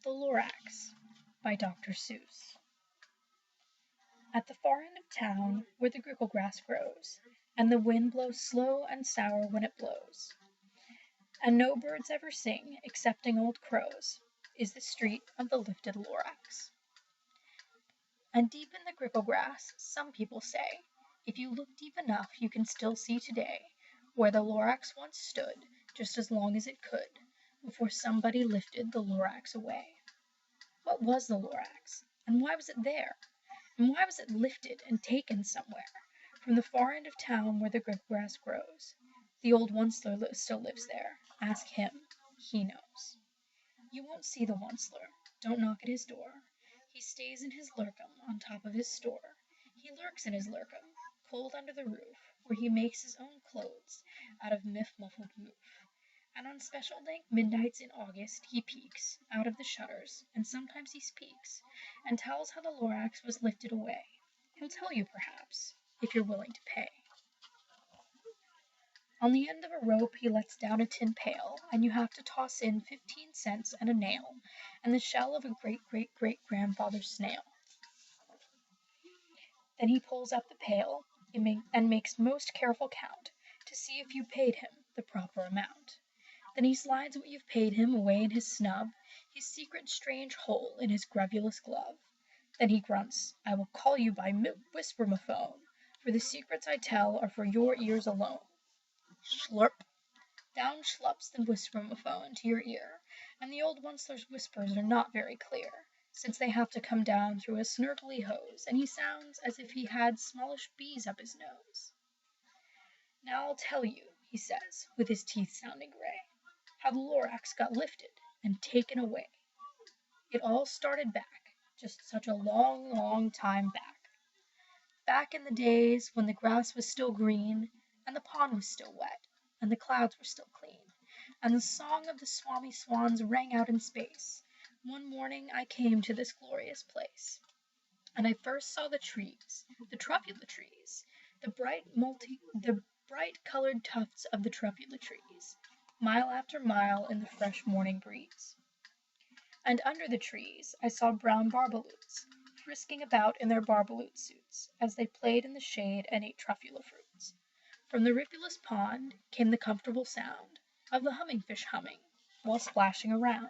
The Lorax by Dr. Seuss. At the far end of town, where the grickle grass grows, and the wind blows slow and sour when it blows, and no birds ever sing excepting old crows, is the street of the lifted Lorax. And deep in the grickle grass, some people say, if you look deep enough you can still see today where the Lorax once stood, just as long as it could, before somebody lifted the Lorax away. What was the Lorax, and why was it there? And why was it lifted and taken somewhere, from the far end of town where the grass grows? The old Onceler still lives there. Ask him. He knows. You won't see the Onceler. Don't knock at his door. He stays in his lurkum on top of his store. He lurks in his lurkum, cold under the roof, where he makes his own clothes out of muffled moof. And on special dank midnights in August he peeks out of the shutters, and sometimes he speaks, and tells how the Lorax was lifted away. He'll tell you, perhaps, if you're willing to pay. On the end of a rope he lets down a tin pail, and you have to toss in 15 cents and a nail, and the shell of a great-great-great-grandfather's snail. Then he pulls up the pail and makes most careful count, to see if you paid him the proper amount. Then he slides what you've paid him away in his snub, his secret strange hole in his grubulous glove. Then he grunts, I will call you by whisper-mophone, for the secrets I tell are for your ears alone. Schlurp! Down schlups the whisper-mophone to your ear, and the old Onceler's whispers are not very clear, since they have to come down through a snurgly hose, and he sounds as if he had smallish bees up his nose. Now I'll tell you, he says, with his teeth sounding gray, how the Lorax got lifted and taken away. It all started back, just such a long, long time back. Back in the days when the grass was still green, and the pond was still wet, and the clouds were still clean, and the song of the swami swans rang out in space, one morning I came to this glorious place. And I first saw the trees, the truffula trees, the bright-colored tufts of the truffula trees, mile after mile in the fresh morning breeze. And under the trees I saw brown barbaloots, frisking about in their barbaloot suits, as they played in the shade and ate truffula fruits. From the ripulous pond came the comfortable sound of the humming fish humming, while splashing around.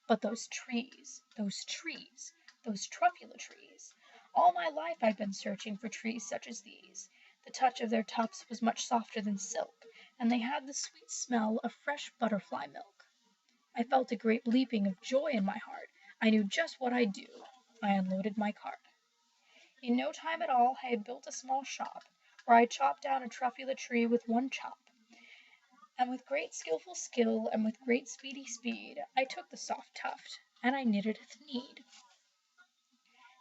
But those truffula trees, all my life I've been searching for trees such as these. The touch of their tufts was much softer than silk, and they had the sweet smell of fresh butterfly milk. I felt a great leaping of joy in my heart. I knew just what I'd do. I unloaded my cart. In no time at all I had built a small shop, where I chopped down a truffula tree with one chop. And with great skillful skill and with great speedy speed, I took the soft tuft, and I knitted a thneed.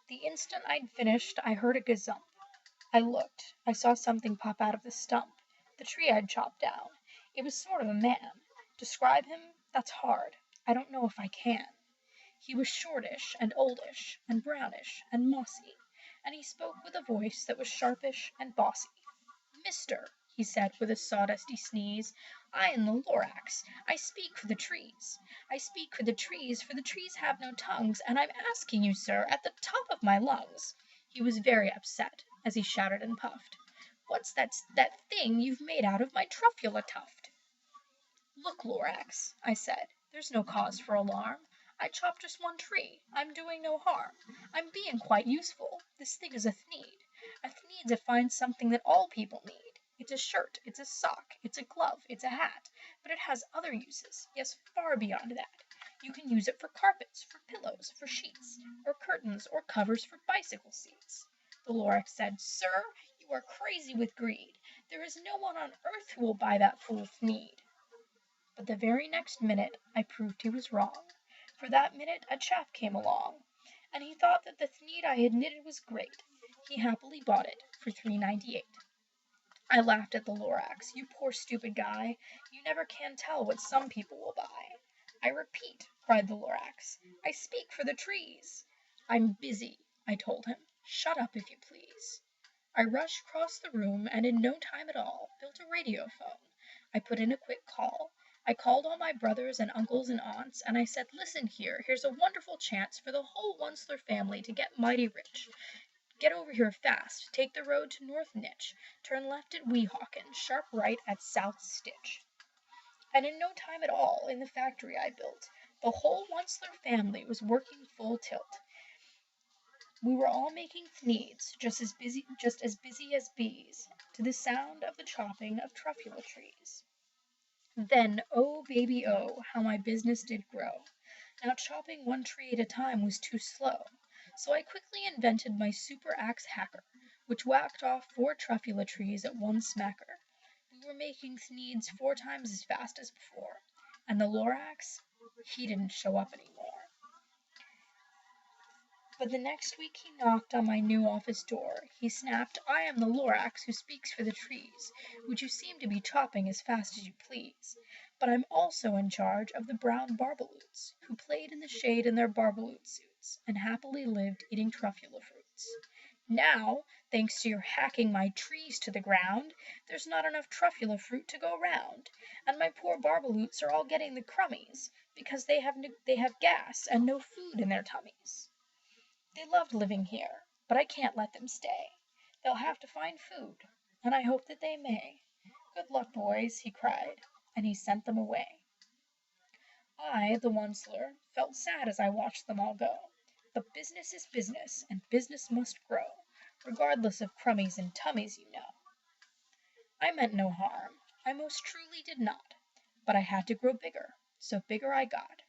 The instant I'd finished, I heard a gazump. I looked. I saw something pop out of the stump, the tree I'd chopped down. It was sort of a man. Describe him? That's hard. I don't know if I can. He was shortish and oldish and brownish and mossy, and he spoke with a voice that was sharpish and bossy. Mister, he said with a sawdusty sneeze, I am the Lorax. I speak for the trees. I speak for the trees have no tongues, and I'm asking you, sir, at the top of my lungs. He was very upset, as he shouted and puffed. What's that thing you've made out of my truffula tuft? Look, Lorax, I said, there's no cause for alarm. I chopped just one tree. I'm doing no harm. I'm being quite useful. This thing is a thneed. A thneed's a fine something that all people need. It's a shirt, it's a sock, it's a glove, it's a hat, but it has other uses, yes, far beyond that. You can use it for carpets, for pillows, for sheets, or curtains, or covers for bicycle seats. The Lorax said, Sir, you are crazy with greed. There is no one on earth who will buy that fool thneed. But the very next minute I proved he was wrong, for that minute a chap came along, and he thought that the thneed I had knitted was great. He happily bought it for $3.98. I laughed at the Lorax. You poor stupid guy. You never can tell what some people will buy. I repeat, cried the Lorax, I speak for the trees. I'm busy, I told him. Shut up, if you please. I rushed across the room, and in no time at all built a radiophone. I put in a quick call, I called all my brothers and uncles and aunts, and I said, "Listen here, here's a wonderful chance for the whole Onceler family to get mighty rich. Get over here fast, take the road to North Nitch, turn left at Weehawken, sharp right at South Stitch." And in no time at all, in the factory I built, the whole Onceler family was working full tilt. We were all making thneeds, just as busy as bees, to the sound of the chopping of truffula trees. Then, oh baby oh, how my business did grow. Now chopping one tree at a time was too slow, so I quickly invented my super axe hacker, which whacked off 4 truffula trees at one smacker. We were making thneeds 4 times as fast as before, and the Lorax, he didn't show up anymore. But the next week he knocked on my new office door. He snapped, "I am the Lorax who speaks for the trees, which you seem to be chopping as fast as you please. But I'm also in charge of the brown barbaloots, who played in the shade in their barbaloot suits, and happily lived eating truffula fruits. Now, thanks to your hacking my trees to the ground, there's not enough truffula fruit to go round, and my poor barbaloots are all getting the crummies, because they have gas and no food in their tummies. They loved living here, but I can't let them stay. They'll have to find food, and I hope that they may. Good luck, boys," he cried, and he sent them away. I, the Onceler, felt sad as I watched them all go. But business is business, and business must grow, regardless of crummies and tummies, you know. I meant no harm, I most truly did not, but I had to grow bigger, so bigger I got.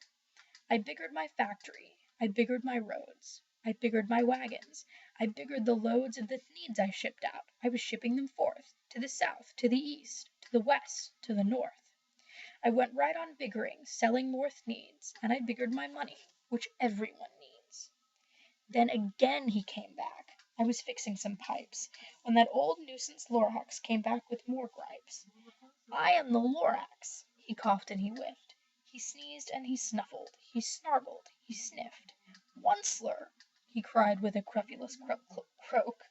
I biggered my factory, I biggered my roads, I biggered my wagons, I biggered the loads of the thneeds I shipped out. I was shipping them forth, to the south, to the east, to the west, to the north. I went right on biggering, selling more thneeds, and I biggered my money, which everyone needs. Then again he came back. I was fixing some pipes, when that old nuisance Lorax came back with more gripes. "I am the Lorax," he coughed and he whiffed. He sneezed and he snuffled, he snargled, he sniffed. "Onceler," he cried with a querulous croak,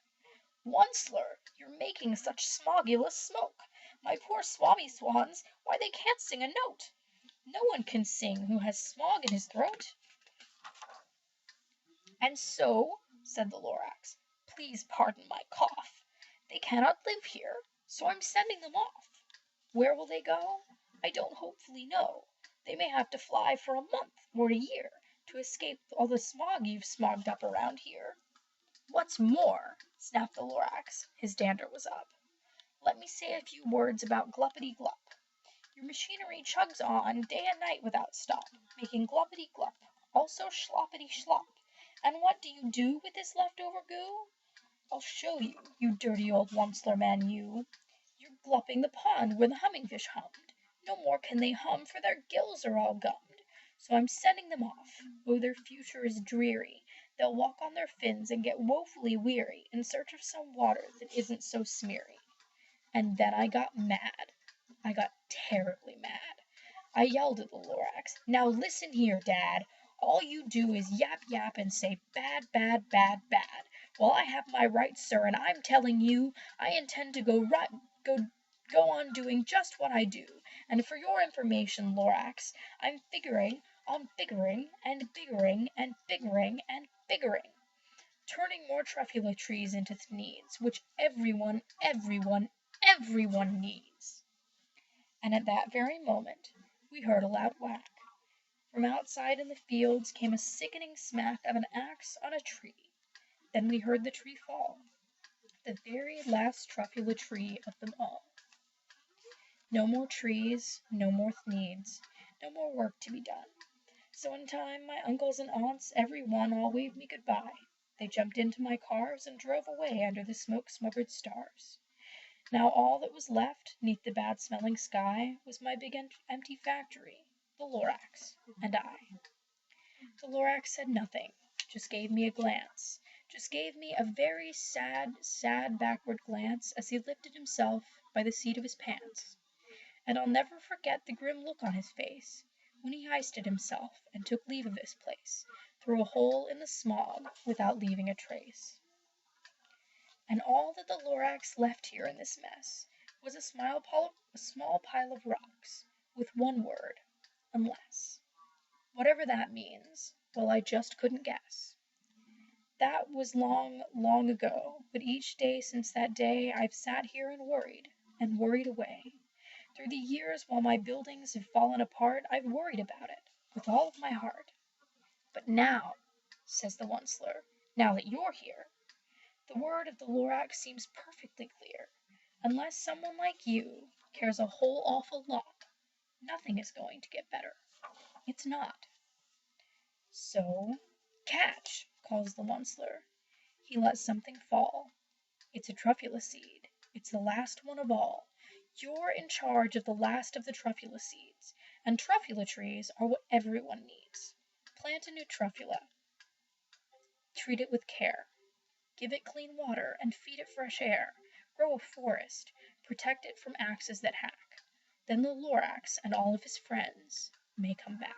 "Onceler, you're making such smogulous smoke. My poor swabby swans, why they can't sing a note. No one can sing who has smog in his throat." "And so," said the Lorax, "please pardon my cough, they cannot live here, so I'm sending them off. Where will they go? I don't hopefully know. They may have to fly for a month or a year, to escape all the smog you've smogged up around here." "What's more," snapped the Lorax, his dander was up, "let me say a few words about Gluppity Glup. Your machinery chugs on day and night without stop, making gluppity glup, also schloppity schlop. And what do you do with this leftover goo? I'll show you, you dirty old Onceler man, you. You're glupping the pond where the hummingfish hummed. No more can they hum, for their gills are all gummed. So I'm sending them off. Oh, their future is dreary. They'll walk on their fins and get woefully weary, in search of some water that isn't so smeary. And then I got mad. I got terribly mad. I yelled at the Lorax, "Now listen here, Dad. All you do is yap yap and say bad, bad, bad, bad, while I have my rights, sir, and I'm telling you I intend to go on doing just what I do. And for your information, Lorax, I'm figuring on biggering and biggering and biggering and biggering, turning more truffula trees into thneeds, which everyone needs." And at that very moment we heard a loud whack. From outside in the fields came a sickening smack of an axe on a tree. Then we heard the tree fall, the very last truffula tree of them all. No more trees, no more thneeds, no more work to be done. So in time my uncles and aunts, every one, all waved me good-bye. They jumped into my cars and drove away under the smoke-smothered stars. Now all that was left, 'neath the bad-smelling sky, was my big empty factory, the Lorax, and I. The Lorax said nothing, just gave me a glance, just gave me a very sad, sad backward glance as he lifted himself by the seat of his pants. And I'll never forget the grim look on his face when he hoisted himself and took leave of this place, through a hole in the smog, without leaving a trace. And all that the Lorax left here in this mess was a small pile of rocks, with one word, unless. Whatever that means, well, I just couldn't guess. That was long, long ago, but each day since that day I've sat here and worried away. Through the years while my buildings have fallen apart, I've worried about it with all of my heart. But now, says the Onceler, now that you're here, the word of the Lorax seems perfectly clear. Unless someone like you cares a whole awful lot, nothing is going to get better. It's not. So, catch, calls the Onceler. He lets something fall. It's a truffula seed. It's the last one of all. You're in charge of the last of the truffula seeds, and truffula trees are what everyone needs. Plant a new truffula. Treat it with care. Give it clean water and feed it fresh air. Grow a forest. Protect it from axes that hack. Then the Lorax and all of his friends may come back.